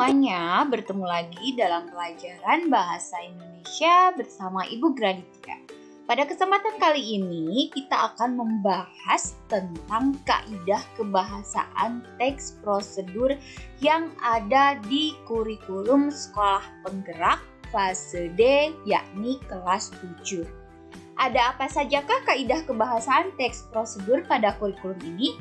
semuanya, bertemu lagi dalam pelajaran Bahasa Indonesia bersama Ibu Graditia. Pada kesempatan kali ini, kita akan membahas tentang kaidah kebahasaan teks prosedur yang ada di kurikulum sekolah penggerak fase D, yakni kelas 7. Ada apa sajakah kaidah kebahasaan teks prosedur pada kurikulum ini?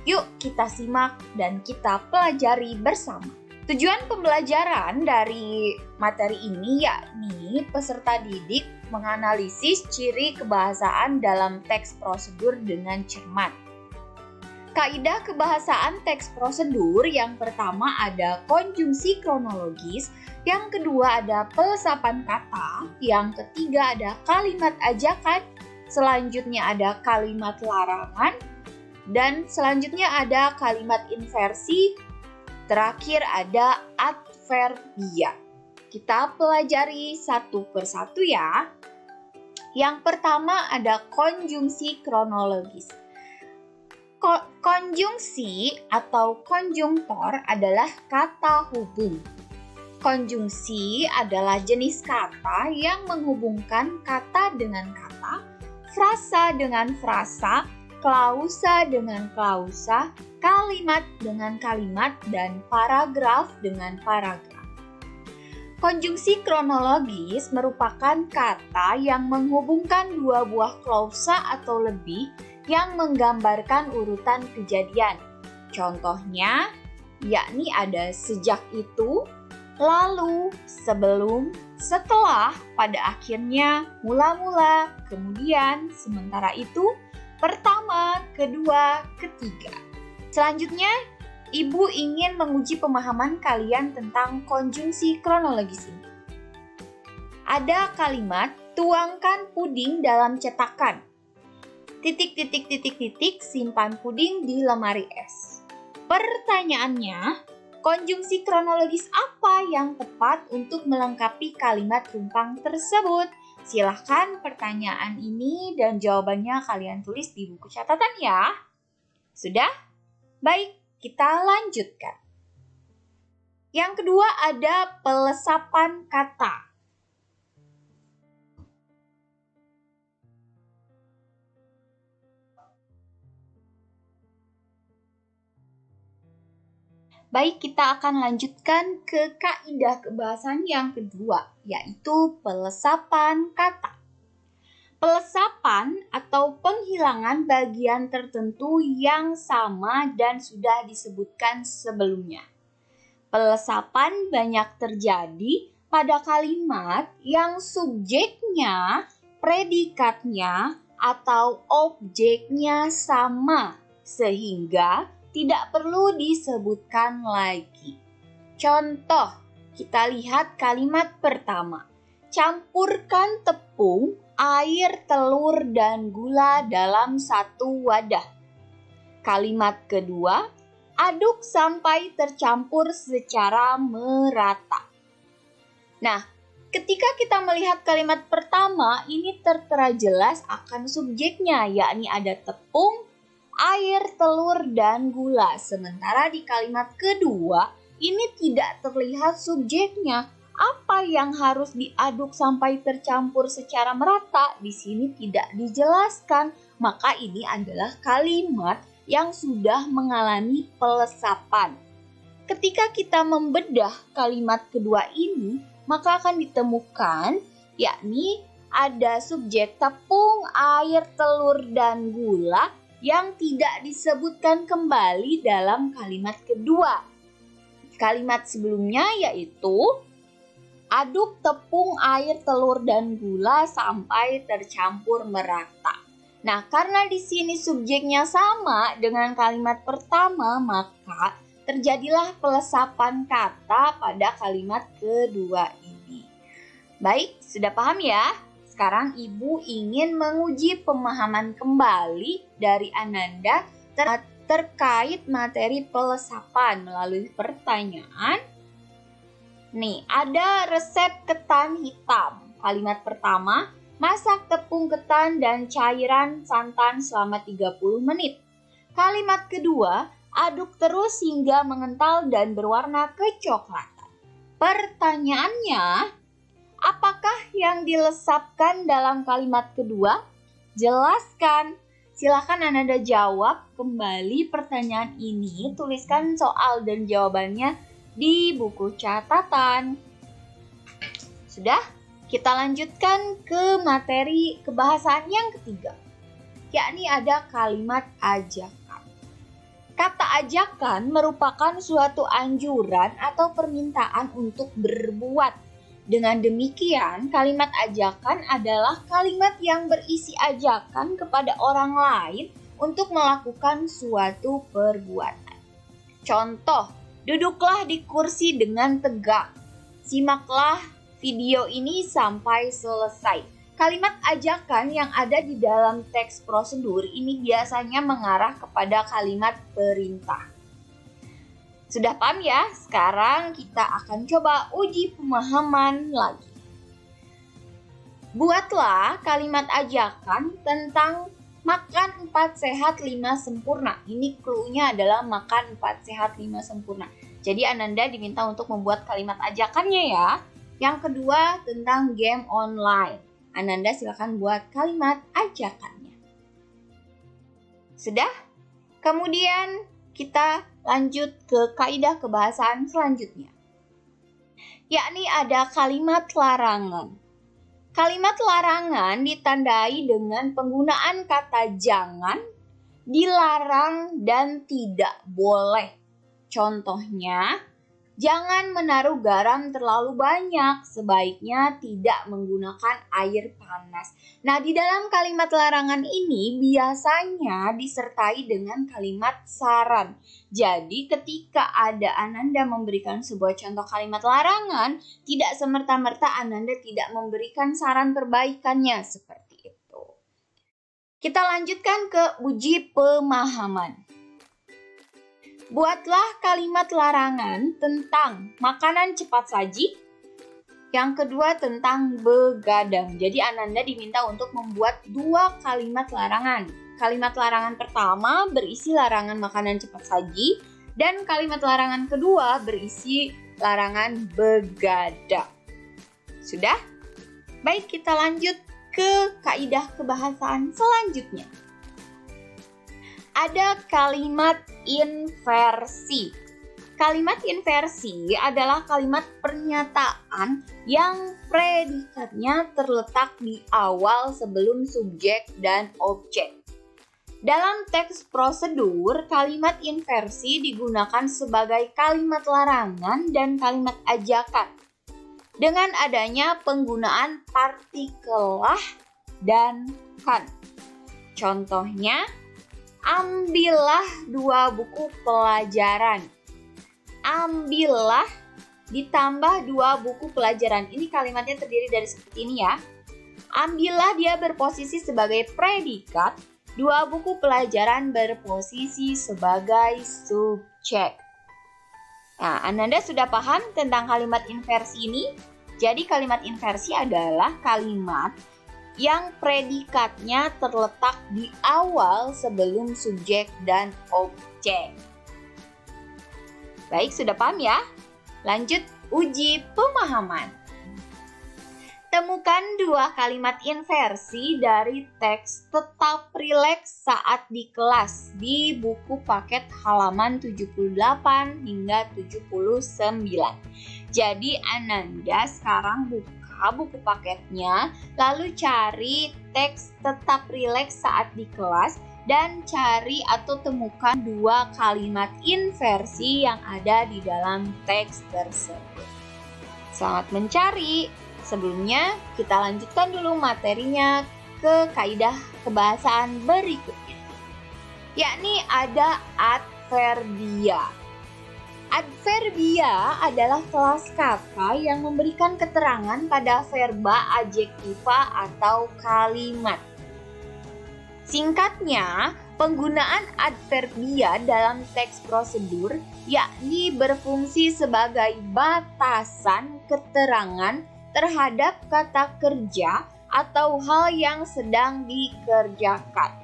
Yuk kita simak dan kita pelajari bersama. Tujuan pembelajaran dari materi ini yakni peserta didik menganalisis ciri kebahasaan dalam teks prosedur dengan cermat. Kaidah kebahasaan teks prosedur yang pertama ada konjungsi kronologis, yang kedua ada pelesapan kata, yang ketiga ada kalimat ajakan, selanjutnya ada kalimat larangan, dan selanjutnya ada kalimat inversi. Terakhir ada adverbia. Kita pelajari satu persatu ya. Yang pertama ada konjungsi kronologis. Konjungsi atau konjungtor adalah kata hubung. Konjungsi adalah jenis kata yang menghubungkan kata dengan kata, frasa dengan frasa, klausa dengan klausa, kalimat dengan kalimat, dan paragraf dengan paragraf. Konjungsi kronologis merupakan kata yang menghubungkan dua buah klausa atau lebih yang menggambarkan urutan kejadian. Contohnya, yakni ada sejak itu, lalu, sebelum, setelah, pada akhirnya, mula-mula, kemudian, sementara itu, pertama, kedua, ketiga. Selanjutnya, Ibu ingin menguji pemahaman kalian tentang konjungsi kronologis ini. Ada kalimat, tuangkan puding dalam cetakan. Simpan puding di lemari es. Pertanyaannya, konjungsi kronologis apa yang tepat untuk melengkapi kalimat rumpang tersebut? Silahkan pertanyaan ini dan jawabannya kalian tulis di buku catatan ya. Sudah? Baik, kita lanjutkan. Yang kedua ada pelesapan kata. Baik, kita akan lanjutkan ke kaidah kebahasaan yang kedua, yaitu pelesapan kata. Pelesapan atau penghilangan bagian tertentu yang sama dan sudah disebutkan sebelumnya. Pelesapan banyak terjadi pada kalimat yang subjeknya, predikatnya, atau objeknya sama, sehingga tidak perlu disebutkan lagi. Contoh, kita lihat kalimat pertama. Campurkan tepung, air, telur, dan gula dalam satu wadah. Kalimat kedua, aduk sampai tercampur secara merata. Nah, ketika kita melihat kalimat pertama, ini tertera jelas akan subjeknya, yakni ada tepung, air, telur, dan gula. Sementara di kalimat kedua, ini tidak terlihat subjeknya. Apa yang harus diaduk sampai tercampur secara merata? Di sini tidak dijelaskan. Maka ini adalah kalimat yang sudah mengalami pelesapan. Ketika kita membedah kalimat kedua ini, maka akan ditemukan, yakni ada subjek tepung, air, telur, dan gula yang tidak disebutkan kembali dalam kalimat kedua. Kalimat sebelumnya yaitu aduk tepung, air, telur, dan gula sampai tercampur merata. Nah, karena di sini subjeknya sama dengan kalimat pertama, maka terjadilah pelesapan kata pada kalimat kedua ini. Baik, sudah paham ya? Sekarang Ibu ingin menguji pemahaman kembali dari Ananda terkait materi pelesapan melalui pertanyaan. Nih, ada resep ketan hitam. Kalimat pertama, masak tepung ketan dan cairan santan selama 30 menit. Kalimat kedua, aduk terus hingga mengental dan berwarna kecoklatan. Pertanyaannya, apakah yang dilesapkan dalam kalimat kedua? Jelaskan. Silakan Ananda jawab kembali pertanyaan ini. Tuliskan soal dan jawabannya di buku catatan. Sudah? Kita lanjutkan ke materi kebahasaan yang ketiga, yakni ada kalimat ajakan. Kata ajakan merupakan suatu anjuran atau permintaan untuk berbuat. Dengan demikian, kalimat ajakan adalah kalimat yang berisi ajakan kepada orang lain untuk melakukan suatu perbuatan. Contoh, duduklah di kursi dengan tegak. Simaklah video ini sampai selesai. Kalimat ajakan yang ada di dalam teks prosedur ini biasanya mengarah kepada kalimat perintah. Sudah paham ya? Sekarang kita akan coba uji pemahaman lagi. Buatlah kalimat ajakan tentang makan 4 sehat 5 sempurna. Ini clue-nya adalah makan 4 sehat 5 sempurna. Jadi Ananda diminta untuk membuat kalimat ajakannya ya. Yang kedua tentang game online. Ananda silakan buat kalimat ajakannya. Sudah? Kemudian kita lanjut ke kaidah kebahasaan selanjutnya, yakni ada kalimat larangan. Kalimat larangan ditandai dengan penggunaan kata jangan, dilarang, dan tidak boleh. Contohnya, jangan menaruh garam terlalu banyak, sebaiknya tidak menggunakan air panas. Nah, di dalam kalimat larangan ini biasanya disertai dengan kalimat saran. Jadi, ketika ada Ananda memberikan sebuah contoh kalimat larangan, tidak semerta-merta Ananda tidak memberikan saran perbaikannya seperti itu. Kita lanjutkan ke uji pemahaman. Buatlah kalimat larangan tentang makanan cepat saji. Yang kedua tentang begadang. Jadi Ananda diminta untuk membuat 2 kalimat larangan. Kalimat larangan pertama berisi larangan makanan cepat saji. Dan kalimat larangan kedua berisi larangan begadang. Sudah? Baik, kita lanjut ke kaidah kebahasaan selanjutnya. Ada kalimat inversi. Kalimat inversi adalah kalimat pernyataan yang predikatnya terletak di awal sebelum subjek dan objek. Dalam teks prosedur, kalimat inversi digunakan sebagai kalimat larangan dan kalimat ajakan. Dengan adanya penggunaan partikel lah dan kan. Contohnya, ambillah 2 buku pelajaran. Ambillah ditambah 2 buku pelajaran. Ini kalimatnya terdiri dari seperti ini ya. Ambillah dia berposisi sebagai predikat, 2 buku pelajaran berposisi sebagai subjek. Nah, Ananda sudah paham tentang kalimat inversi ini? Jadi kalimat inversi adalah kalimat yang predikatnya terletak di awal sebelum subjek dan objek. Baik, sudah paham ya? Lanjut uji pemahaman. Temukan 2 kalimat inversi dari teks Tetap Rileks Saat di Kelas di buku paket halaman 78 hingga 79. Jadi Ananda sekarang buka buku paketnya, lalu cari teks Tetap Rileks Saat di Kelas dan cari atau temukan 2 kalimat inversi yang ada di dalam teks tersebut. Selamat mencari. Sebelumnya kita lanjutkan dulu materinya ke kaidah kebahasaan berikutnya, yakni ada adverbia. Adverbia adalah kelas kata yang memberikan keterangan pada verba, adjektiva, atau kalimat. Singkatnya, penggunaan adverbia dalam teks prosedur yakni berfungsi sebagai batasan keterangan terhadap kata kerja atau hal yang sedang dikerjakan.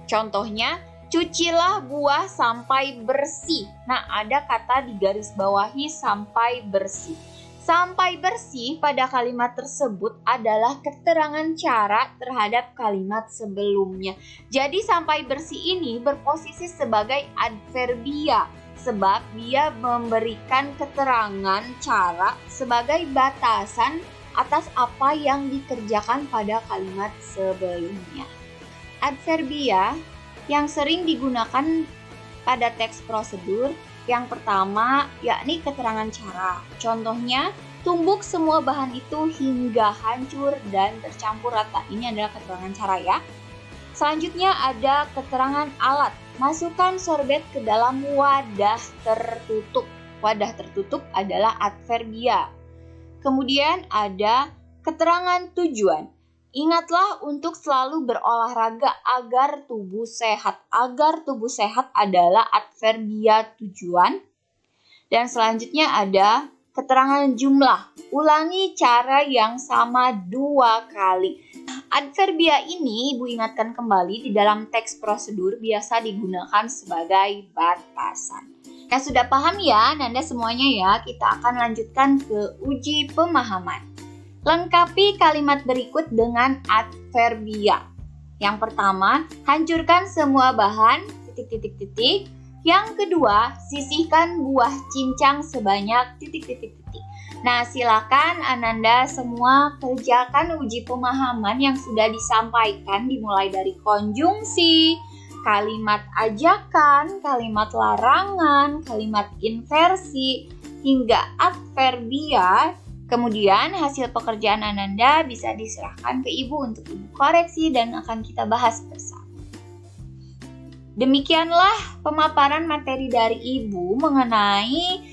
Contohnya, Cucilah buah sampai bersih. Nah, ada kata di garis bawahi sampai bersih. Sampai bersih pada kalimat tersebut adalah keterangan cara terhadap kalimat sebelumnya. Jadi sampai bersih ini berposisi sebagai adverbia sebab dia memberikan keterangan cara sebagai batasan atas apa yang dikerjakan pada kalimat sebelumnya. Adverbia yang sering digunakan pada teks prosedur yang pertama yakni keterangan cara. Contohnya, tumbuk semua bahan itu hingga hancur dan tercampur rata. Ini adalah keterangan cara ya. Selanjutnya ada keterangan alat. Masukkan sorbet ke dalam wadah tertutup. Wadah tertutup adalah adverbia. Kemudian ada keterangan tujuan. Ingatlah untuk selalu berolahraga agar tubuh sehat. Agar tubuh sehat adalah adverbia tujuan. Dan selanjutnya ada keterangan jumlah. Ulangi cara yang sama 2 kali. Adverbia ini Ibu ingatkan kembali di dalam teks prosedur biasa digunakan sebagai batasan. Nah, sudah paham ya Nanda semuanya ya? Kita akan lanjutkan ke uji pemahaman. Lengkapi kalimat berikut dengan adverbia. Yang pertama, hancurkan semua bahan, titik. Yang kedua, sisihkan buah cincang sebanyak titik. Nah, silakan Ananda semua kerjakan uji pemahaman yang sudah disampaikan dimulai dari konjungsi, kalimat ajakan, kalimat larangan, kalimat inversi, hingga adverbia. Kemudian hasil pekerjaan Ananda bisa diserahkan ke Ibu untuk Ibu koreksi dan akan kita bahas bersama. Demikianlah pemaparan materi dari Ibu mengenai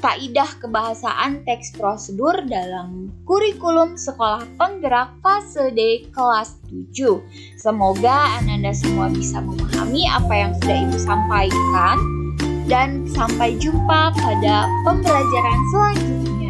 kaidah kebahasaan teks prosedur dalam kurikulum sekolah penggerak fase D kelas 7. Semoga Ananda semua bisa memahami apa yang sudah Ibu sampaikan dan sampai jumpa pada pembelajaran selanjutnya.